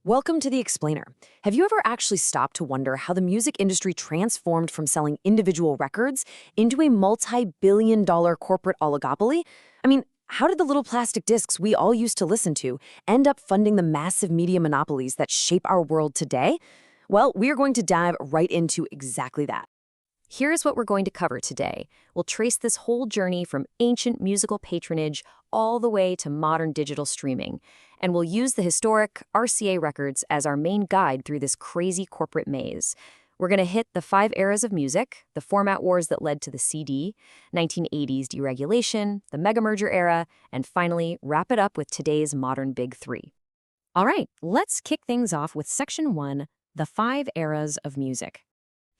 Welcome to The Explainer. Have you ever actually stopped to wonder how the music industry transformed from selling individual records into a multi-billion-dollar corporate oligopoly? I mean, how did the little plastic discs we all used to listen to end up funding the massive media monopolies that shape our world today? Well, we are going to dive right into exactly that. Here's what we're going to cover today. We'll trace this whole journey from ancient musical patronage all the way to modern digital streaming. And we'll use the historic RCA records as our main guide through this crazy corporate maze. We're going to hit the 5 eras of music, the format wars that led to the CD, 1980s deregulation, the mega-merger era, and finally wrap it up with today's modern big 3. All right, let's kick things off with Section 1, the 5 eras of music.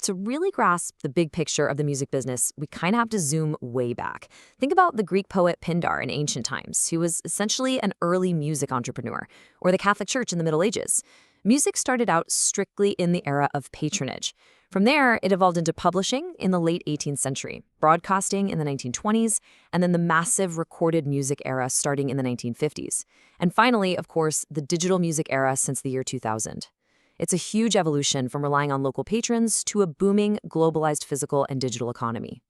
To really grasp the big picture of the music business, we kind of have to zoom way back. Think about the Greek poet Pindar in ancient times, who was essentially an early music entrepreneur, or the Catholic Church in the Middle Ages. Music started out strictly in the era of patronage. From there, it evolved into publishing in the late 18th century, broadcasting in the 1920s, and then the massive recorded music era starting in the 1950s. And finally, of course, the digital music era since the year 2000. It's a huge evolution from relying on local patrons to a booming, globalized physical and digital economy.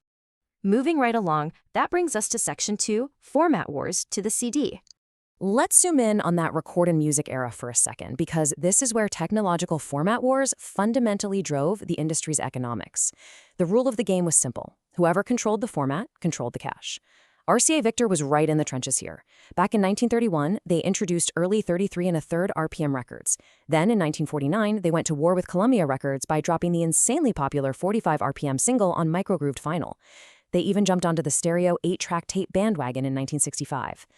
Moving right along, that brings us to Section 2, Format Wars to the CD. Let's zoom in on that recorded music era for a second, because this is where technological format wars fundamentally drove the industry's economics. The rule of the game was simple. Whoever controlled the format controlled the cash. RCA Victor was right in the trenches here. Back in 1931, they introduced early 33 1/3 RPM records. Then in 1949, they went to war with Columbia Records by dropping the insanely popular 45 RPM single on microgrooved vinyl. They even jumped onto the stereo 8-track tape bandwagon in 1965.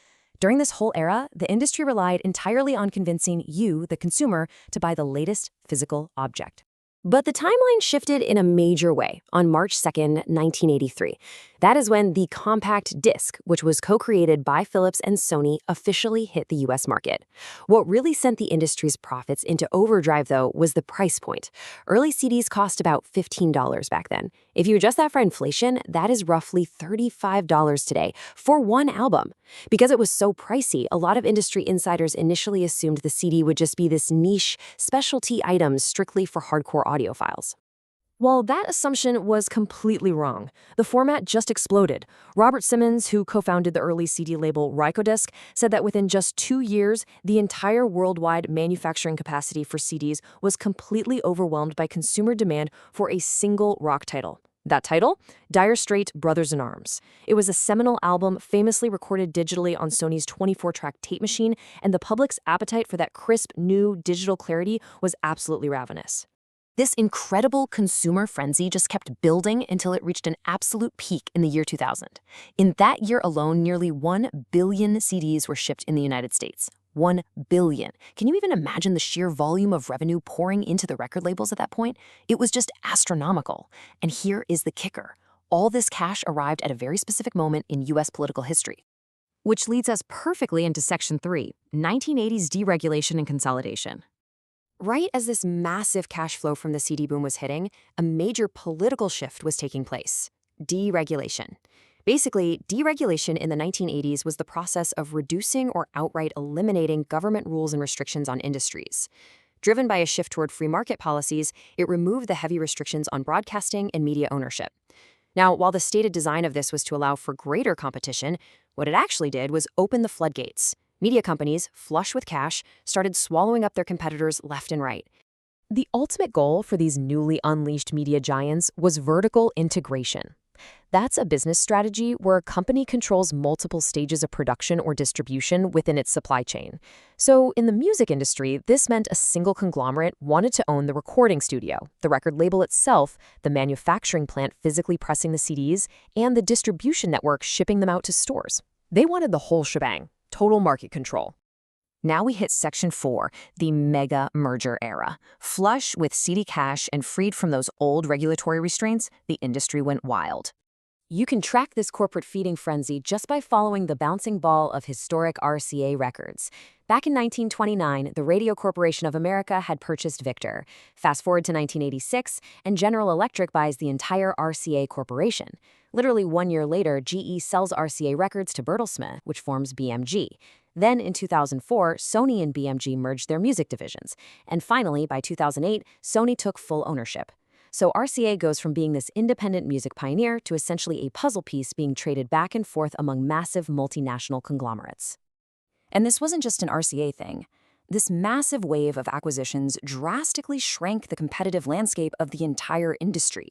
During this whole era, the industry relied entirely on convincing you, the consumer, to buy the latest physical object. But the timeline shifted in a major way on March 2nd, 1983. That is when the compact disc, which was co-created by Philips and Sony, officially hit the US market. What really sent the industry's profits into overdrive, though, was the price point. Early CDs cost about $15 back then. If you adjust that for inflation, that is roughly $35 today for one album. Because it was so pricey, a lot of industry insiders initially assumed the CD would just be this niche, specialty item strictly for hardcore audiophiles. Well, that assumption was completely wrong. The format just exploded. Robert Simmons, who co-founded the early CD label Rykodisc, said that within just 2 years, the entire worldwide manufacturing capacity for CDs was completely overwhelmed by consumer demand for a single rock title. That title? Dire Straits' Brothers in Arms. It was a seminal album famously recorded digitally on Sony's 24-track tape machine, and the public's appetite for that crisp, new digital clarity was absolutely ravenous. This incredible consumer frenzy just kept building until it reached an absolute peak in the year 2000. In that year alone, nearly 1 billion CDs were shipped in the United States. 1 billion. Can you even imagine the sheer volume of revenue pouring into the record labels at that point? It was just astronomical. And here is the kicker. All this cash arrived at a very specific moment in U.S. political history. Which leads us perfectly into Section 3, 1980s deregulation and consolidation. Right as this massive cash flow from the CD boom was hitting, a major political shift was taking place: deregulation. Basically, deregulation in the 1980s was the process of reducing or outright eliminating government rules and restrictions on industries. Driven by a shift toward free market policies, it removed the heavy restrictions on broadcasting and media ownership. Now, while the stated design of this was to allow for greater competition, what it actually did was open the floodgates. Media companies, flush with cash, started swallowing up their competitors left and right. The ultimate goal for these newly unleashed media giants was vertical integration. That's a business strategy where a company controls multiple stages of production or distribution within its supply chain. So in the music industry, this meant a single conglomerate wanted to own the recording studio, the record label itself, the manufacturing plant physically pressing the CDs, and the distribution network shipping them out to stores. They wanted the whole shebang. Total market control. Now we hit Section 4, the mega-merger era. Flush with CD cash and freed from those old regulatory restraints, the industry went wild. You can track this corporate feeding frenzy just by following the bouncing ball of historic RCA records. Back in 1929, the Radio Corporation of America had purchased Victor. Fast forward to 1986, and General Electric buys the entire RCA Corporation. Literally 1 year later, GE sells RCA Records to Bertelsmann, which forms BMG. Then in 2004, Sony and BMG merged their music divisions. And finally, by 2008, Sony took full ownership. So RCA goes from being this independent music pioneer to essentially a puzzle piece being traded back and forth among massive multinational conglomerates. And this wasn't just an RCA thing. This massive wave of acquisitions drastically shrank the competitive landscape of the entire industry.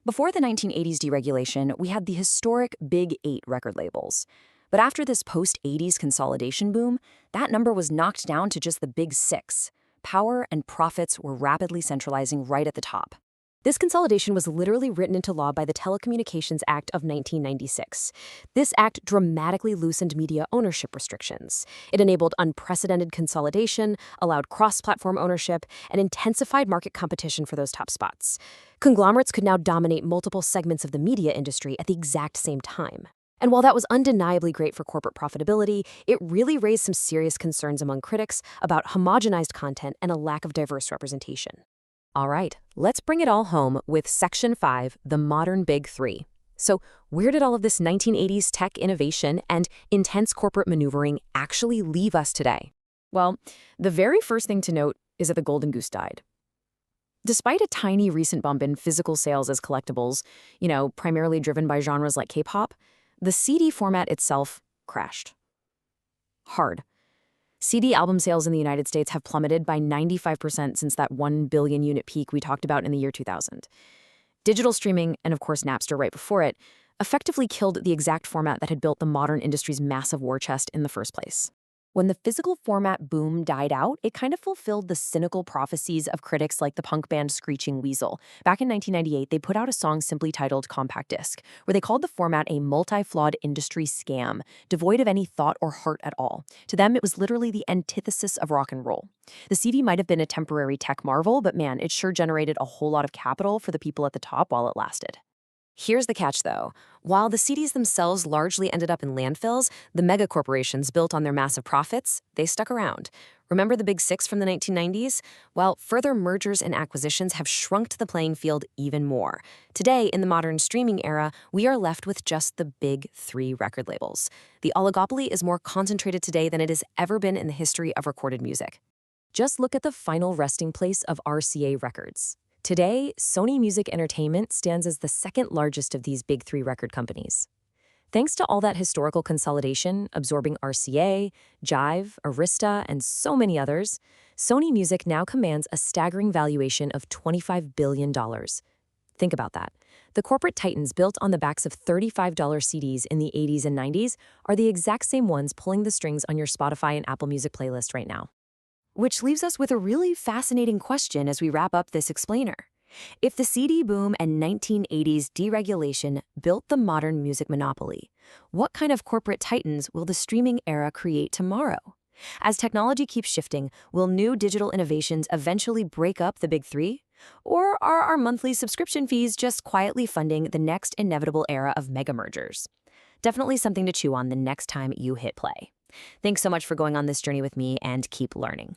Before the 1980s deregulation, we had the historic Big 8 record labels. But after this post-80s consolidation boom, that number was knocked down to just the Big 6. Power and profits were rapidly centralizing right at the top. This consolidation was literally written into law by the Telecommunications Act of 1996. This act dramatically loosened media ownership restrictions. It enabled unprecedented consolidation, allowed cross-platform ownership, and intensified market competition for those top spots. Conglomerates could now dominate multiple segments of the media industry at the exact same time. And while that was undeniably great for corporate profitability, it really raised some serious concerns among critics about homogenized content and a lack of diverse representation. All right, let's bring it all home with Section 5, the modern Big Three. So, where did all of this 1980s tech innovation and intense corporate maneuvering actually leave us today? Well, the very first thing to note is that the Golden Goose died. Despite a tiny recent bump in physical sales as collectibles, primarily driven by genres like K-pop, the CD format itself crashed. Hard. CD album sales in the United States have plummeted by 95% since that 1 billion unit peak we talked about in the year 2000. Digital streaming, and of course Napster right before it, effectively killed the exact format that had built the modern industry's massive war chest in the first place. When the physical format boom died out, it kind of fulfilled the cynical prophecies of critics like the punk band Screeching Weasel. Back in 1998, they put out a song simply titled Compact Disc, where they called the format a multi-flawed industry scam, devoid of any thought or heart at all. To them, it was literally the antithesis of rock and roll. The CD might have been a temporary tech marvel, but man, it sure generated a whole lot of capital for the people at the top while it lasted. Here's the catch, though. While the CDs themselves largely ended up in landfills, the megacorporations built on their massive profits, they stuck around. Remember the Big Six from the 1990s? Well, further mergers and acquisitions have shrunk the playing field even more. Today, in the modern streaming era, we are left with just the Big Three record labels. The oligopoly is more concentrated today than it has ever been in the history of recorded music. Just look at the final resting place of RCA Records. Today, Sony Music Entertainment stands as the second largest of these Big Three record companies. Thanks to all that historical consolidation, absorbing RCA, Jive, Arista, and so many others, Sony Music now commands a staggering valuation of $25 billion. Think about that. The corporate titans built on the backs of $35 CDs in the 80s and 90s are the exact same ones pulling the strings on your Spotify and Apple Music playlist right now. Which leaves us with a really fascinating question as we wrap up this explainer. If the CD boom and 1980s deregulation built the modern music monopoly, what kind of corporate titans will the streaming era create tomorrow? As technology keeps shifting, will new digital innovations eventually break up the Big Three? Or are our monthly subscription fees just quietly funding the next inevitable era of mega mergers? Definitely something to chew on the next time you hit play. Thanks so much for going on this journey with me, and keep learning.